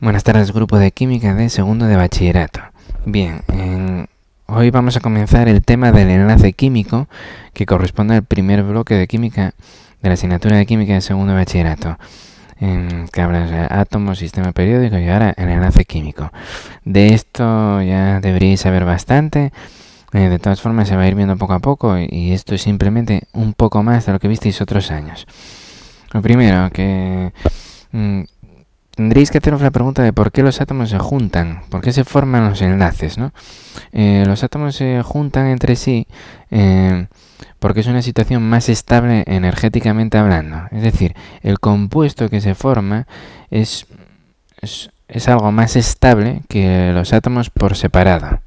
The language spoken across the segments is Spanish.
Buenas tardes, grupo de química de segundo de bachillerato. Bien, hoy vamos a comenzar el tema del enlace químico, que corresponde al primer bloque de química de la asignatura de química de segundo de bachillerato, que habla de átomos, sistema periódico y ahora el enlace químico. De esto ya deberíais saber bastante. De todas formas se va a ir viendo poco a poco y esto es simplemente un poco más de lo que visteis otros años. Lo primero, que tendréis que haceros la pregunta de por qué los átomos se juntan, por qué se forman los enlaces, ¿no? Los átomos se juntan entre sí porque es una situación más estable energéticamente hablando. Es decir, el compuesto que se forma es algo más estable que los átomos por separado.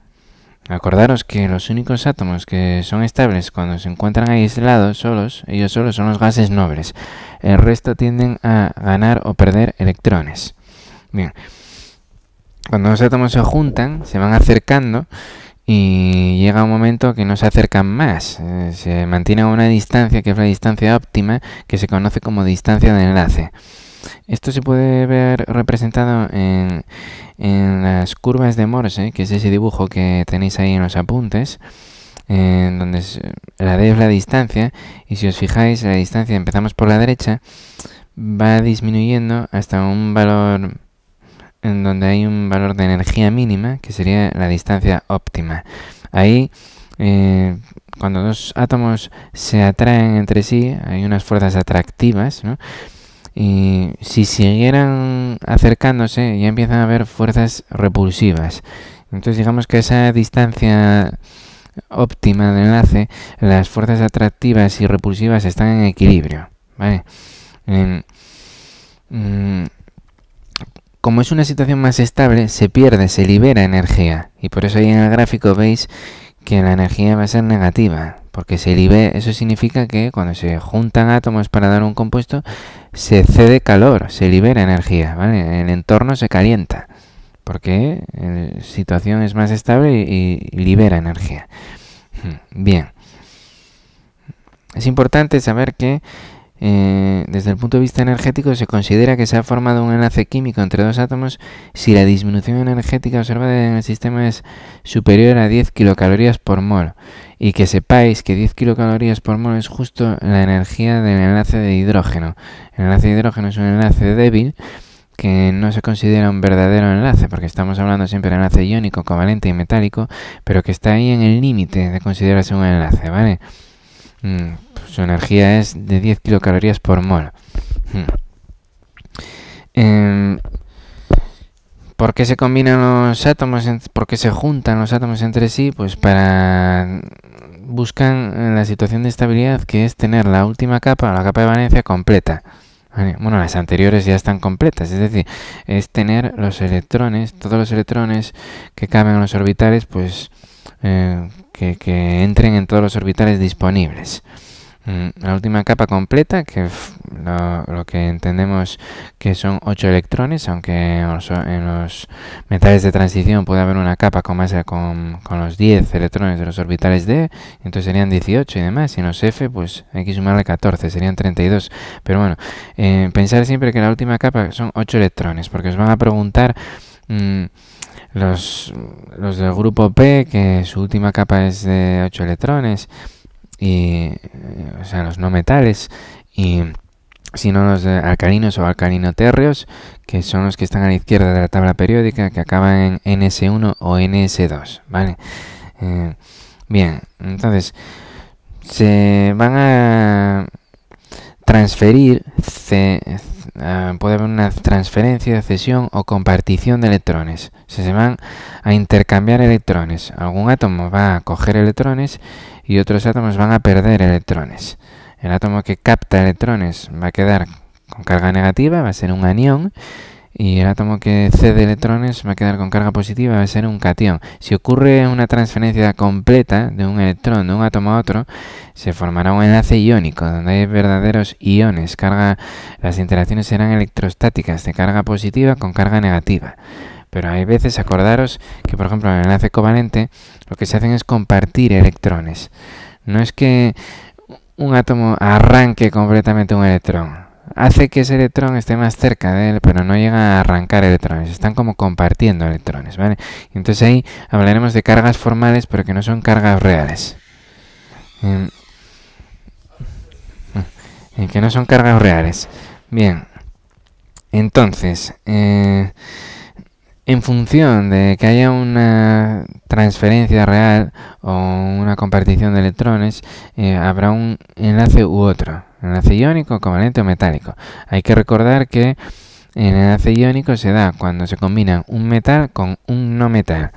Acordaros que los únicos átomos que son estables cuando se encuentran aislados, ellos solos son los gases nobles. El resto tienden a ganar o perder electrones. Bien, cuando los átomos se juntan, se van acercando y llega un momento que no se acercan más. Se mantiene a una distancia que es la distancia óptima, que se conoce como distancia de enlace. Esto se puede ver representado en las curvas de Morse, que es ese dibujo que tenéis ahí en los apuntes, donde la D es la distancia, y si os fijáis, la distancia, empezamos por la derecha, va disminuyendo hasta un valor en donde hay un valor de energía mínima, que sería la distancia óptima. Ahí, cuando dos átomos se atraen entre sí, hay unas fuerzas atractivas, ¿no? Y si siguieran acercándose, ya empiezan a haber fuerzas repulsivas. Entonces digamos que esa distancia óptima de enlace, las fuerzas atractivas y repulsivas están en equilibrio, ¿vale? Como es una situación más estable, se pierde, se libera energía. Y por eso ahí en el gráfico veis que la energía va a ser negativa, porque se libera. Eso significa que cuando se juntan átomos para dar un compuesto, se cede calor, se libera energía, ¿vale? El entorno se calienta, porque la situación es más estable y libera energía. Bien. Es importante saber que desde el punto de vista energético se considera que se ha formado un enlace químico entre dos átomos si la disminución energética observada en el sistema es superior a 10 kilocalorías por mol, y que sepáis que 10 kilocalorías por mol es justo la energía del enlace de hidrógeno. El enlace de hidrógeno es un enlace débil que no se considera un verdadero enlace, porque estamos hablando siempre de enlace iónico, covalente y metálico, pero que está ahí en el límite de considerarse un enlace, ¿vale? Su energía es de 10 kilocalorías por mol. ¿Por qué se combinan los átomos? ¿Por qué se juntan los átomos entre sí? Pues buscan la situación de estabilidad, que es tener la última capa, la capa de valencia completa. Bueno, las anteriores ya están completas, es decir, es tener los electrones, todos los electrones que caben en los orbitales, pues que entren en todos los orbitales disponibles. La última capa completa, que lo que entendemos que son 8 electrones, aunque en los metales de transición puede haber una capa con los 10 electrones de los orbitales D, entonces serían 18 y demás, y en los F pues hay que sumarle 14, serían 32. Pero bueno, pensar siempre que la última capa son 8 electrones, porque os van a preguntar los del grupo P, que su última capa es de 8 electrones, o sea, los no metales, y si no los alcalinos o alcalinotérreos, que son los que están a la izquierda de la tabla periódica, que acaban en NS1 o NS2, ¿vale? Bien, entonces se van a transferir, puede haber una transferencia, cesión o compartición de electrones. Se van a intercambiar electrones. Algún átomo va a coger electrones y otros átomos van a perder electrones. El átomo que capta electrones va a quedar con carga negativa, va a ser un anión, y el átomo que cede electrones va a quedar con carga positiva, va a ser un catión. Si ocurre una transferencia completa de un electrón de un átomo a otro, se formará un enlace iónico, donde hay verdaderos iones. Las interacciones serán electrostáticas, de carga positiva con carga negativa. Pero hay veces, acordaros, que por ejemplo en el enlace covalente lo que se hacen es compartir electrones. No es que un átomo arranque completamente un electrón. hace que ese electrón esté más cerca de él, pero no llega a arrancar electrones. Están como compartiendo electrones, ¿vale? Y entonces ahí hablaremos de cargas formales, pero que no son cargas reales. Que no son cargas reales. Bien. Entonces, en función de que haya una transferencia real o una compartición de electrones, habrá un enlace u otro. Enlace iónico, covalente o metálico. Hay que recordar que el enlace iónico se da cuando se combina un metal con un no metal.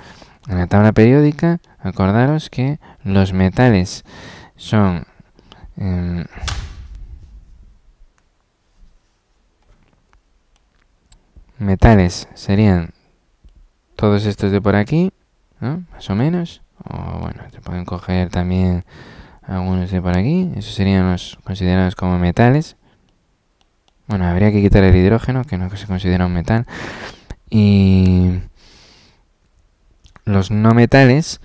En la tabla periódica, acordaros que los metales son... metales serían todos estos de por aquí, ¿no? Más o menos. O bueno, se pueden coger también algunos de por aquí. Esos serían los considerados como metales. Bueno, habría que quitar el hidrógeno, que no se considera un metal. Y los no metales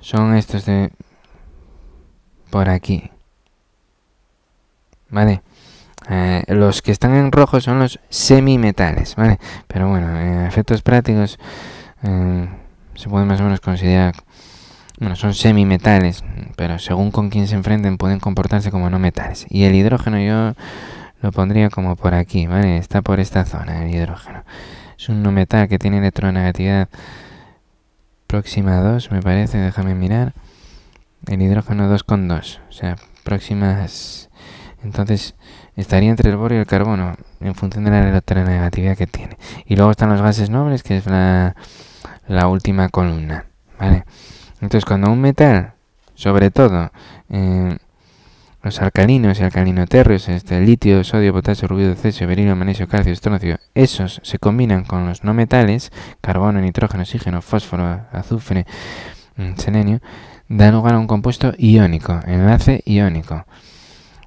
son estos de por aquí. ¿Vale? Los que están en rojo son los semimetales, ¿vale? Pero bueno, en efectos prácticos se puede más o menos considerar... Bueno, son semimetales, pero según con quién se enfrenten pueden comportarse como no metales. Y el hidrógeno yo lo pondría como por aquí, ¿vale? Está por esta zona, el hidrógeno. Es un no metal que tiene electronegatividad próxima a 2, me parece, déjame mirar. El hidrógeno 2,2, o sea, próximas... Entonces estaría entre el borio y el carbono en función de la electronegatividad que tiene. Y luego están los gases nobles, que es la última columna, ¿vale? Entonces cuando un metal, sobre todo los alcalinos y alcalinoterrios, litio, sodio, potasio, rubio, cesio, berilio, magnesio, calcio, estroncio, esos se combinan con los no metales, carbono, nitrógeno, oxígeno, fósforo, azufre, selenio, da lugar a un compuesto iónico, enlace iónico.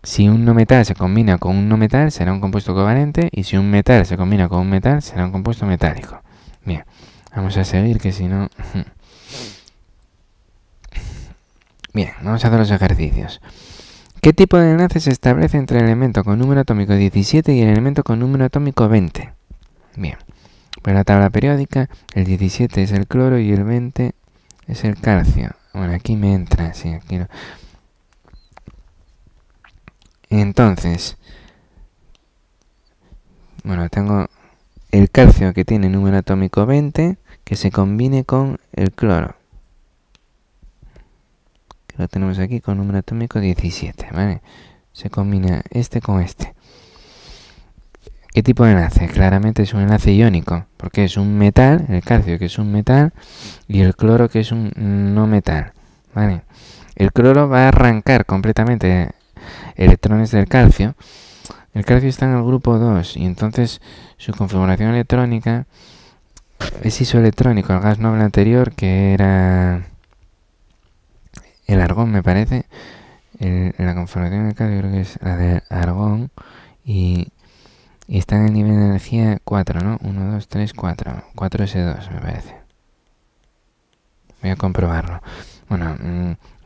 Si un no metal se combina con un no metal, será un compuesto covalente, y si un metal se combina con un metal, será un compuesto metálico. Bien, vamos a seguir, que si no... Bien, vamos a hacer los ejercicios. ¿Qué tipo de enlace se establece entre el elemento con número atómico 17 y el elemento con número atómico 20? Bien, pues la tabla periódica, el 17 es el cloro y el 20 es el calcio. Bueno, aquí me entra, sí, aquí no. Entonces, bueno, tengo el calcio que tiene número atómico 20, que se combine con el cloro. Que lo tenemos aquí con número atómico 17, ¿vale? Se combina este con este. ¿Qué tipo de enlace? Claramente es un enlace iónico, porque es un metal, el calcio que es un metal, y el cloro que es un no metal, ¿vale? El cloro va a arrancar completamente electrones del calcio. El calcio está en el grupo 2 y entonces su configuración electrónica es isoelectrónico al gas noble anterior, que era el argón, me parece. La configuración del calcio creo que es la del argón y está en el nivel de energía 4, ¿no? 1, 2, 3, 4. 4S2 me parece. Voy a comprobarlo. Bueno,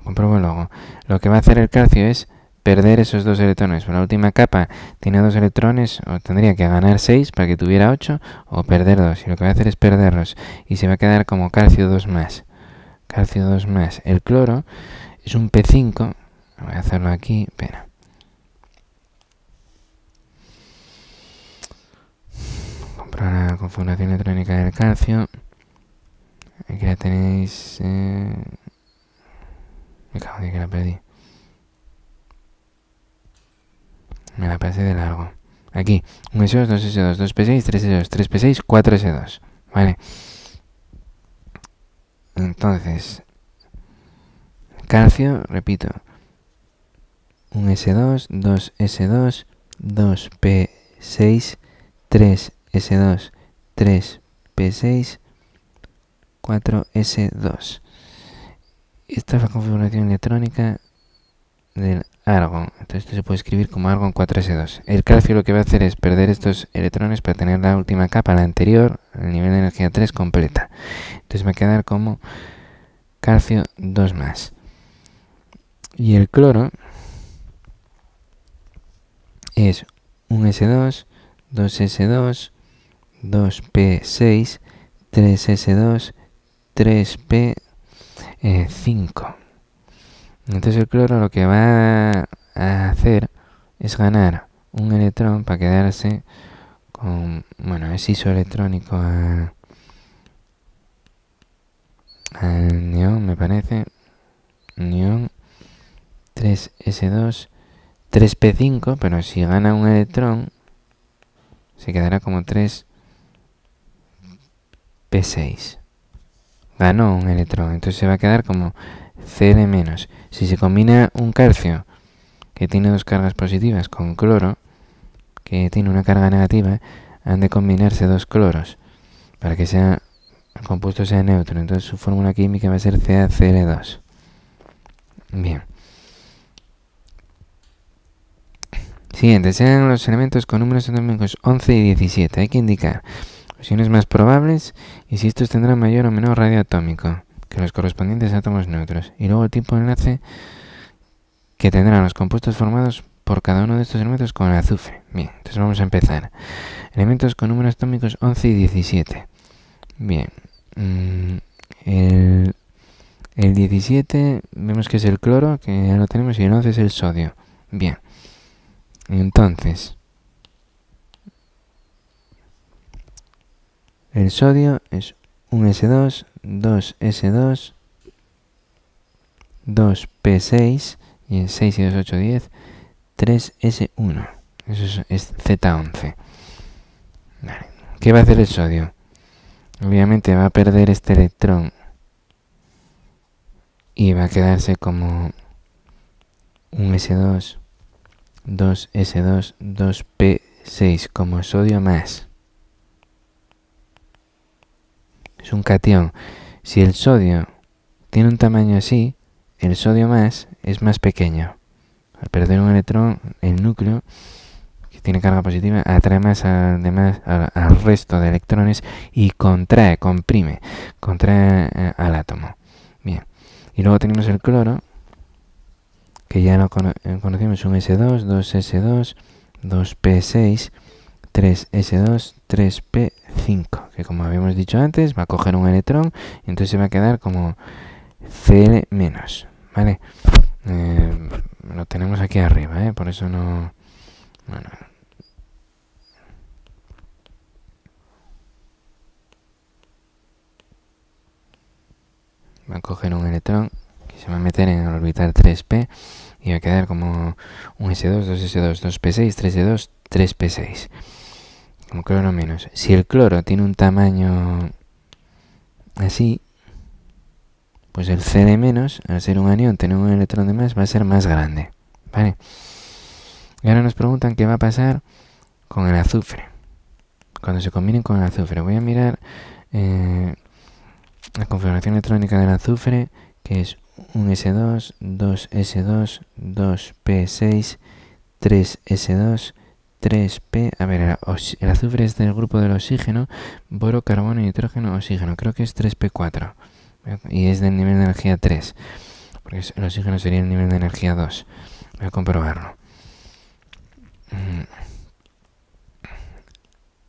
compruebo luego. Lo que va a hacer el calcio es perder esos dos electrones. Por la última capa tiene 2 electrones, o tendría que ganar 6 para que tuviera 8, o perder 2. Y lo que va a hacer es perderlos. Y se va a quedar como calcio 2 más. Calcio 2 más. El cloro es un P5. Voy a hacerlo aquí. Espera. Comprobar la configuración electrónica del calcio. Aquí la tenéis. Me cago en que la perdí. Me la pasé de largo. Aquí, 1S2, 2S2, 2P6, 3S2, 3P6, 4S2. Vale. Entonces, calcio, repito. 1S2, 2S2, 2P6, 3S2, 3P6, 4S2. Esta es la configuración electrónica del argón. Entonces esto se puede escribir como argón 4S2. El calcio lo que va a hacer es perder estos electrones para tener la última capa, la anterior, el nivel de energía 3 completa. Entonces me va a quedar como calcio 2 más. Y el cloro es un S2, 2S2, 2P6, 3S2, 3P5. Entonces el cloro lo que va a hacer es ganar un electrón para quedarse con, bueno, es isoelectrónico al neón, me parece, neón, 3S2, 3P5, pero si gana un electrón se quedará como 3P6. Ganó un electrón, entonces se va a quedar como Cl-. Si se combina un calcio que tiene dos cargas positivas con cloro que tiene una carga negativa, han de combinarse dos cloros para que el compuesto sea neutro. Entonces su fórmula química va a ser CaCl2. Bien. Siguiente, sean los elementos con números atómicos 11 y 17. Hay que indicar opciones más probables y si estos tendrán mayor o menor radio atómico que los correspondientes átomos neutros. Y luego el tipo de enlace que tendrán los compuestos formados por cada uno de estos elementos con el azufre. Bien, entonces vamos a empezar. Elementos con números atómicos 11 y 17. Bien, el 17 vemos que es el cloro, que ya lo tenemos, y el 11 es el sodio. Bien, entonces el sodio es un S2, 2S2, 2P6, y en 6 y 2, 8, 10, 3S1. Eso es Z11. Vale. ¿Qué va a hacer el sodio? Obviamente va a perder este electrón y va a quedarse como un S2, 2S2, 2P6, como sodio más. Es un catión. Si el sodio tiene un tamaño así, el sodio más es más pequeño. Al perder un electrón, el núcleo, que tiene carga positiva, atrae más al resto de electrones y comprime al átomo. Bien. Y luego tenemos el cloro, que ya lo conocemos, un S2, 2S2, 2P6, 3S2, 3P5, que como habíamos dicho antes, va a coger un electrón y entonces se va a quedar como Cl-, ¿vale? Lo tenemos aquí arriba, por eso no... Bueno. Va a coger un electrón que se va a meter en el orbital 3P y va a quedar como un S2, 2S2, 2P6, 3S2, 3P6. Como cloro menos. Si el cloro tiene un tamaño así, pues el Cl-, al ser un anión, tener un electrón de más, va a ser más grande. ¿Vale? Y ahora nos preguntan qué va a pasar con el azufre. Cuando se combinen con el azufre. Voy a mirar la configuración electrónica del azufre, que es un S2, 2S2, 2P6, 3S2, 3P... A ver, el azufre es del grupo del oxígeno, boro, carbono, nitrógeno, oxígeno. Creo que es 3P4. Y es del nivel de energía 3. Porque el oxígeno sería el nivel de energía 2. Voy a comprobarlo.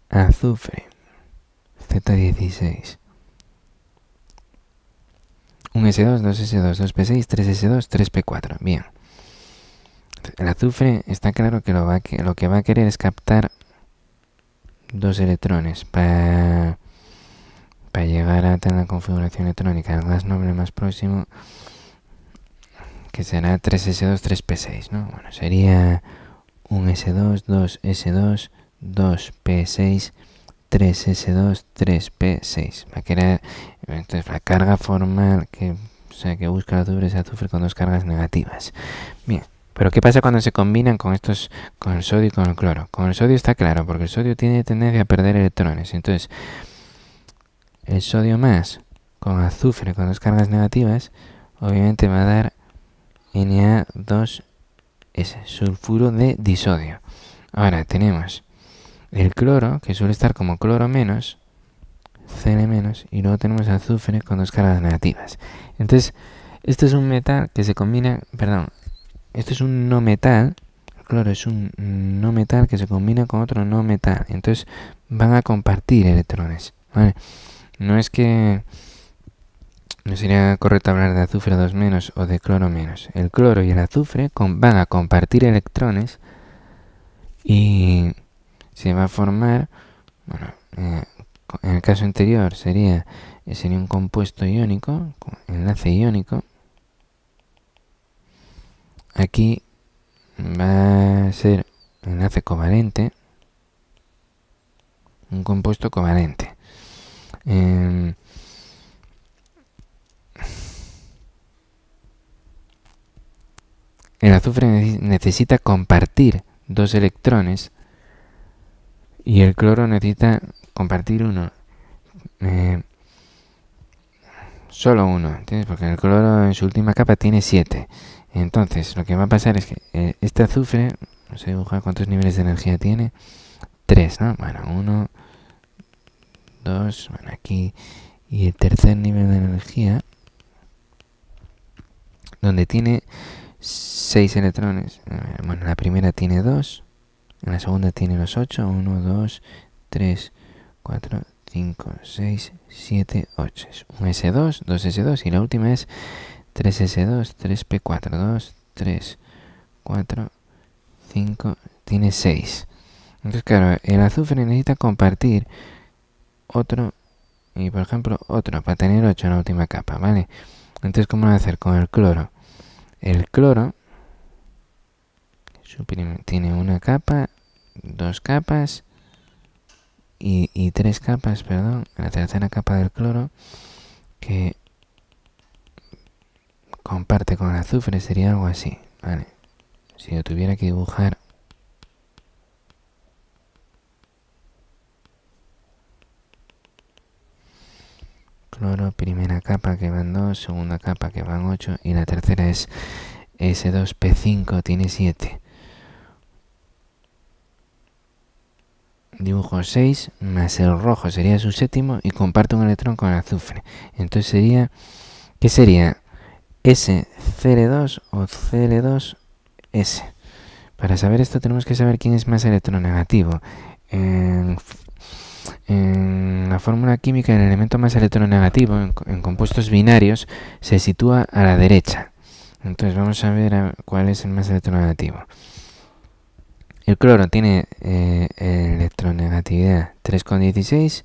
Azufre. Z16. Un S2, 2S2, 2P6, 3S2, 3P4. Bien. El azufre está claro que lo que va a querer es captar dos electrones para llegar a tener la configuración electrónica. El gas noble más próximo, que será 3S2, 3P6, ¿no? Bueno, sería un S2, 2S2, 2P6, 3S2, 3P6. Va a querer, entonces, la carga formal que busca el azufre es azufre con dos cargas negativas. Bien, pero ¿qué pasa cuando se combinan con el sodio y con el cloro? Con el sodio está claro, porque el sodio tiene tendencia a perder electrones. Entonces, el sodio más con azufre con dos cargas negativas, obviamente va a dar Na2S, sulfuro de disodio. Ahora tenemos el cloro, que suele estar como cloro menos, Cl-, y luego tenemos azufre con dos cargas negativas. Entonces, este es un metal que se combina, esto es un no metal. El cloro es un no metal que se combina con otro no metal. Entonces van a compartir electrones, ¿vale? No es que... No sería correcto hablar de azufre 2 menos o de cloro menos. El cloro y el azufre van a compartir electrones y se va a formar, bueno, en el caso anterior sería un compuesto iónico, enlace iónico. Aquí va a ser enlace covalente, un compuesto covalente. El azufre necesita compartir 2 electrones y el cloro necesita compartir uno. Solo uno, ¿entiendes? Porque el cloro en su última capa tiene 7. Entonces, lo que va a pasar es que este azufre, no sé dibujar cuántos niveles de energía tiene. 3, ¿no? Bueno, 1, 2, bueno, aquí. Y el tercer nivel de energía, donde tiene 6 electrones. Bueno, la primera tiene 2, en la segunda tiene los 8. 1, 2, 3, 4, 5, 6, 7, 8. Es un S2, 2 S2 y la última es 3 S2, 3 P4, 2, 3, 4, 5, tiene 6. Entonces, claro, el azufre necesita compartir otro y, por ejemplo, otro para tener 8 en la última capa, ¿vale? Entonces, ¿cómo lo va a hacer con el cloro? El cloro tiene una capa, 2 capas y 3 capas, perdón, la tercera capa del cloro que comparte con el azufre sería algo así, ¿vale? Si yo tuviera que dibujar cloro, primera capa que van 2, segunda capa que van 8 y la tercera es S2P5, tiene 7. Dibujo 6 más el rojo sería su séptimo y comparte un electrón con el azufre. Entonces sería, ¿qué sería? SCl2 o Cl2S. Para saber esto tenemos que saber quién es más electronegativo. En la fórmula química el elemento más electronegativo en compuestos binarios se sitúa a la derecha. Entonces vamos a ver cuál es el más electronegativo. El cloro tiene electronegatividad 3,16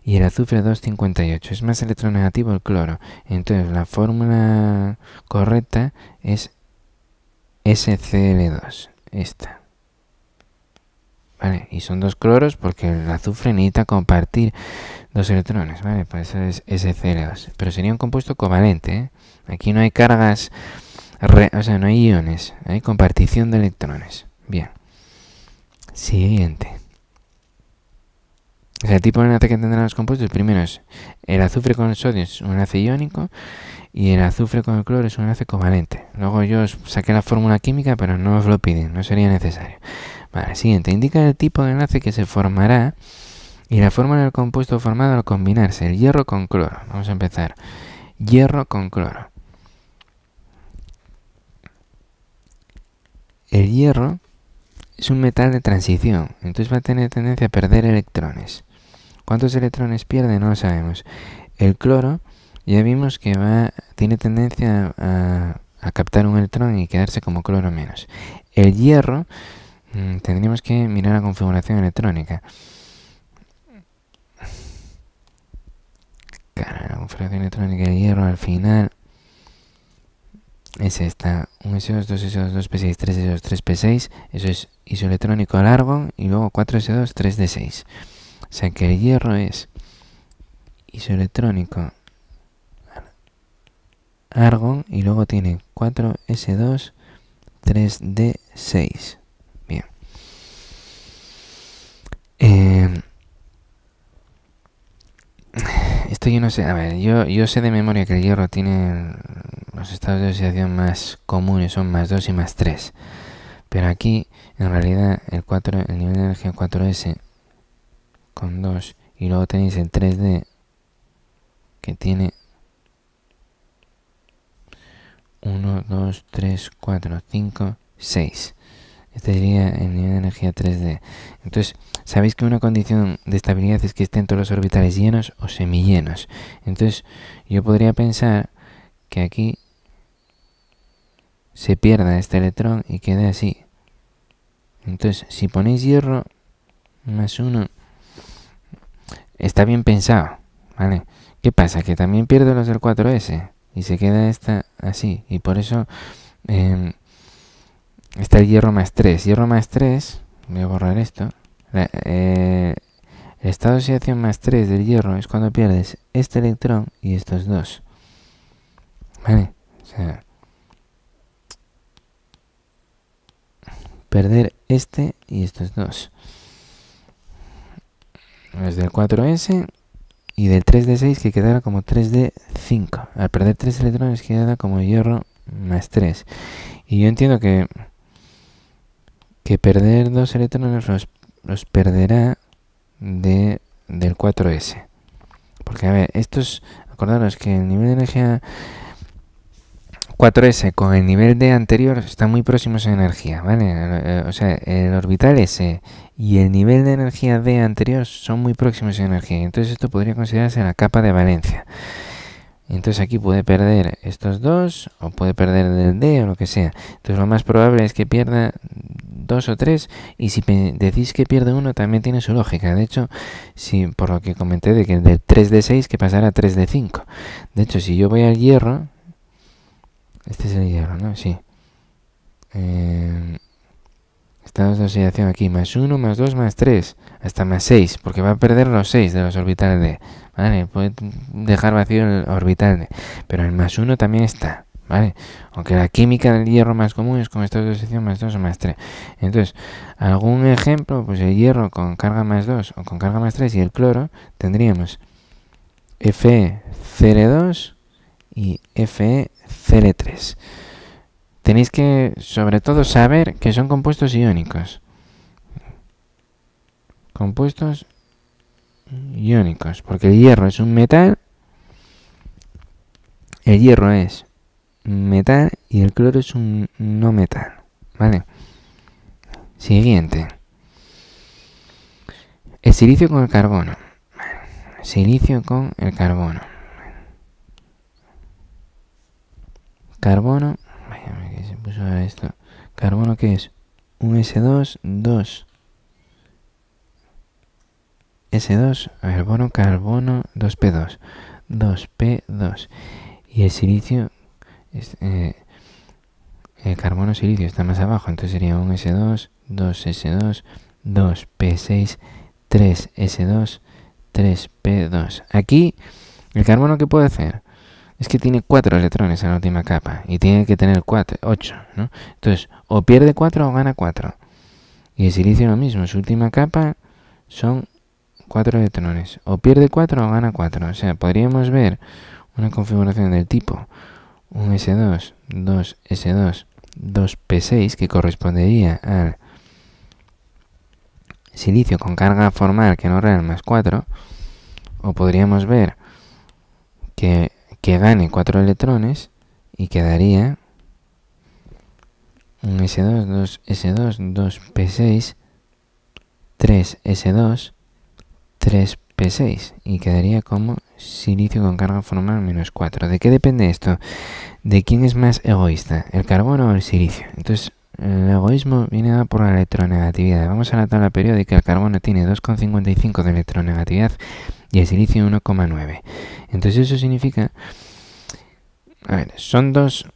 y el azufre 2,58. Es más electronegativo el cloro. Entonces la fórmula correcta es SCl2. Esta. ¿Vale? Y son 2 cloros porque el azufre necesita compartir 2 electrones. ¿Vale? Pues eso es SCl2. Pero sería un compuesto covalente, ¿eh? Aquí no hay cargas, o sea, no hay iones. Hay compartición de electrones. Bien. Siguiente. El tipo de enlace que tendrán los compuestos, primero es el azufre con el sodio es un enlace iónico y el azufre con el cloro es un enlace covalente. Luego yo os saqué la fórmula química, pero no os lo piden, no sería necesario. Vale, siguiente. Indica el tipo de enlace que se formará y la fórmula del compuesto formado al combinarse el hierro con cloro. Vamos a empezar. Hierro con cloro. El hierro es un metal de transición, entonces va a tener tendencia a perder electrones. ¿Cuántos electrones pierde? No lo sabemos. El cloro ya vimos que tiene tendencia a captar un electrón y quedarse como cloro menos. El hierro, tendríamos que mirar la configuración electrónica. Claro, la configuración electrónica del hierro al final es esta. 1 S2, 2 S2, 2 P6, 3 S2, 3 P6. Eso es isoelectrónico al argón y luego 4 S2, 3 D6. O sea que el hierro es isoelectrónico argón y luego tiene 4S2, 3D6. Bien. Esto yo no sé. A ver, yo sé de memoria que el hierro tiene los estados de oxidación más comunes son más 2 y más 3. Pero aquí, en realidad, el nivel de energía 4S con 2 y luego tenéis el 3D que tiene 1, 2, 3, 4, 5, 6. Este sería el nivel de energía 3D. Entonces, sabéis que una condición de estabilidad es que estén todos los orbitales llenos o semillenos. Entonces, yo podría pensar que aquí se pierda este electrón y quede así. Entonces, si ponéis hierro más 1, está bien pensado, ¿vale? ¿Qué pasa? Que también pierde los del 4S y se queda esta así. Y por eso está el hierro más 3. Hierro más 3, voy a borrar esto. El estado de oxidación más 3 del hierro es cuando pierdes este electrón y estos dos. ¿Vale? O sea, perder este y estos dos. Los del 4S y del 3D6 que quedara como 3D5. Al perder 3 electrones queda como hierro más 3. Y yo entiendo que perder 2 electrones los perderá del 4S. Porque, a ver, estos, acordaros que el nivel de energía 4S con el nivel D anterior están muy próximos en energía, ¿vale? O sea, el orbital S y el nivel de energía D anterior son muy próximos en energía. Entonces esto podría considerarse la capa de valencia. Entonces aquí puede perder estos dos, o puede perder del D, o lo que sea. Entonces lo más probable es que pierda 2 o 3, y si decís que pierde uno, también tiene su lógica. De hecho, si por lo que comenté de que el del 3D6 que pasara a 3D5. De hecho, si yo voy al hierro, este es el hierro, ¿no? Sí. Estados de oxidación aquí, más 1, más 2, más 3, hasta más 6, porque va a perder los 6 de los orbitales D. ¿Vale? Puede dejar vacío el orbital D, pero el más 1 también está, ¿vale? Aunque la química del hierro más común es con estados de oxidación más 2 o más 3. Entonces, algún ejemplo, pues el hierro con carga más 2 o con carga más 3 y el cloro, tendríamos FeCl2 y FeCl3. Tenéis que, sobre todo, saber que son compuestos iónicos. Compuestos iónicos, porque el hierro es un metal. El hierro es metal y el cloro es un no metal, ¿vale? Siguiente. El silicio con el carbono. Silicio con el carbono. Carbono. Vaya, que se puso ahora esto. Carbono, ¿qué es? Un S2, 2. S2, a ver, carbono, 2P2. 2P2. Y el silicio, el carbono silicio está más abajo, entonces sería un S2, 2S2, 2P6, 3S2, 3P2. Aquí, el carbono, ¿qué puede hacer? Es que tiene 4 electrones en la última capa y tiene que tener 8, ¿no? Entonces, o pierde 4 o gana 4. Y el silicio lo mismo, su última capa son 4 electrones. O pierde 4 o gana 4. O sea, podríamos ver una configuración del tipo 1S2, 2S2, 2P6, que correspondería al silicio con carga formal que no real más 4. O podríamos ver que gane 4 electrones y quedaría un S2, 2S2, 2P6, 3S2, 3P6 y quedaría como silicio con carga formal menos 4. ¿De qué depende esto? ¿De quién es más egoísta? ¿El carbono o el silicio? Entonces, el egoísmo viene dado por la electronegatividad. Vamos a la tabla periódica. El carbono tiene 2,55 de electronegatividad y el silicio 1,9. Entonces eso significa... A ver, son dos...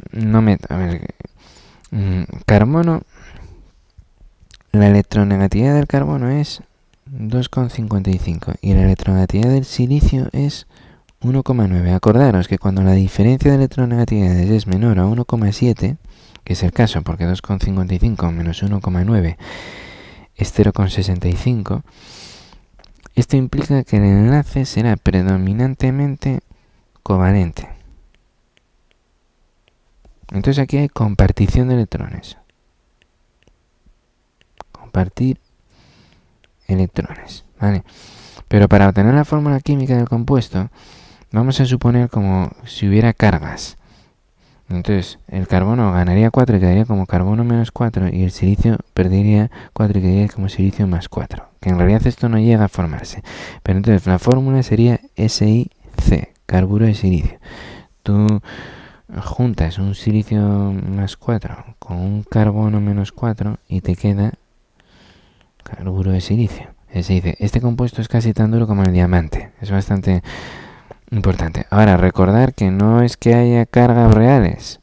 carbono... La electronegatividad del carbono es 2,55 y la electronegatividad del silicio es 1,9. Acordaros que cuando la diferencia de electronegatividades es menor a 1,7, que es el caso porque 2,55 menos 1,9 es 0,65, esto implica que el enlace será predominantemente covalente. Entonces aquí hay compartición de electrones. Compartir electrones, ¿vale? Pero para obtener la fórmula química del compuesto, vamos a suponer como si hubiera cargas, Entonces, el carbono ganaría 4 y quedaría como carbono menos 4, y el silicio perdería 4 y quedaría como silicio más 4. Que en realidad esto no llega a formarse. Pero entonces la fórmula sería SiC, carburo de silicio. Tú juntas un silicio más 4 con un carbono menos 4 y te queda carburo de silicio. SiC. Este compuesto es casi tan duro como el diamante. Es bastante importante. Ahora, recordar que no es que haya cargas reales.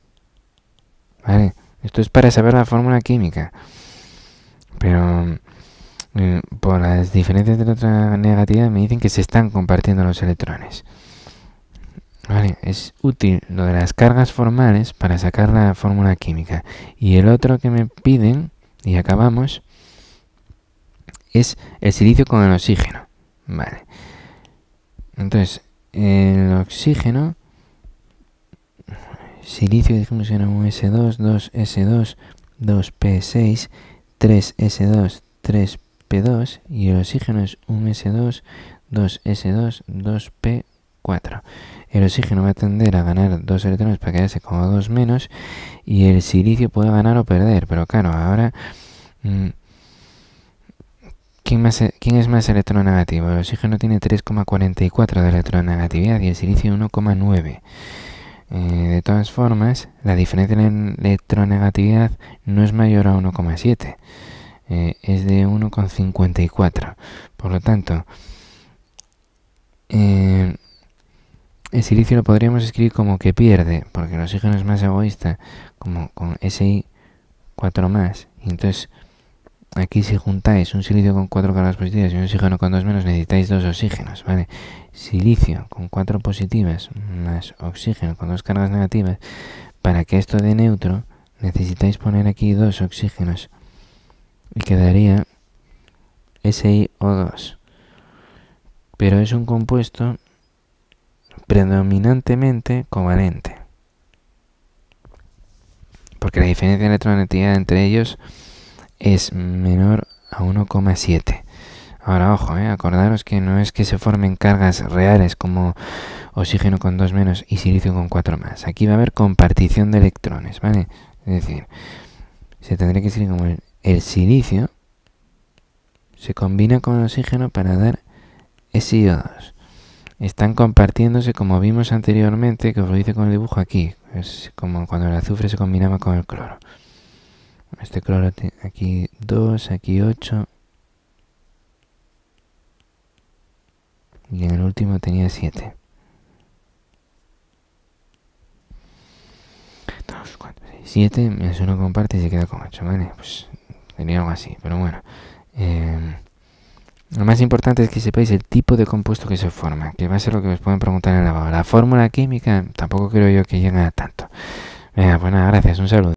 ¿Vale? Esto es para saber la fórmula química. Pero por las diferencias de la otra negatividad me dicen que se están compartiendo los electrones. Vale, es útil lo de las cargas formales para sacar la fórmula química. Y el otro que me piden, y acabamos, es el silicio con el oxígeno. Vale. Entonces, el oxígeno, silicio dijimos que era un S2, 2S2, 2P6, 3S2, 3P2, y el oxígeno es un S2, 2S2, 2P4. El oxígeno va a tender a ganar 2 electrones para quedarse como 2 menos, y el silicio puede ganar o perder, pero claro, ahora ¿quién es más electronegativo? El oxígeno tiene 3,44 de electronegatividad y el silicio 1,9. De todas formas, la diferencia en electronegatividad no es mayor a 1,7. Es de 1,54. Por lo tanto, el silicio lo podríamos escribir como que pierde, porque el oxígeno es más egoísta, como con Si4 más. Y entonces, aquí si juntáis un silicio con 4 cargas positivas y un oxígeno con 2 menos, necesitáis 2 oxígenos, ¿vale? Silicio con 4 positivas más oxígeno con 2 cargas negativas. Para que esto dé neutro, necesitáis poner aquí 2 oxígenos. Y quedaría SiO2. Pero es un compuesto predominantemente covalente. Porque la diferencia de electronegatividad entre ellos es menor a 1,7. Ahora, ojo, acordaros que no es que se formen cargas reales como oxígeno con 2 menos y silicio con 4 más. Aquí va a haber compartición de electrones, ¿vale? Es decir, se tendría que decir como el silicio se combina con el oxígeno para dar SiO2. Están compartiéndose como vimos anteriormente, que os lo hice con el dibujo aquí. Es como cuando el azufre se combinaba con el cloro. Este cloro aquí 2, aquí 8. Y en el último tenía 7. 2, 4, 6, 7. Menos uno comparte y se queda con 8, ¿vale? Pues sería algo así, pero bueno. Lo más importante es que sepáis el tipo de compuesto que se forma, que va a ser lo que os pueden preguntar en el lavado. La fórmula química tampoco creo yo que llegue a tanto. Venga, pues nada, gracias, un saludo.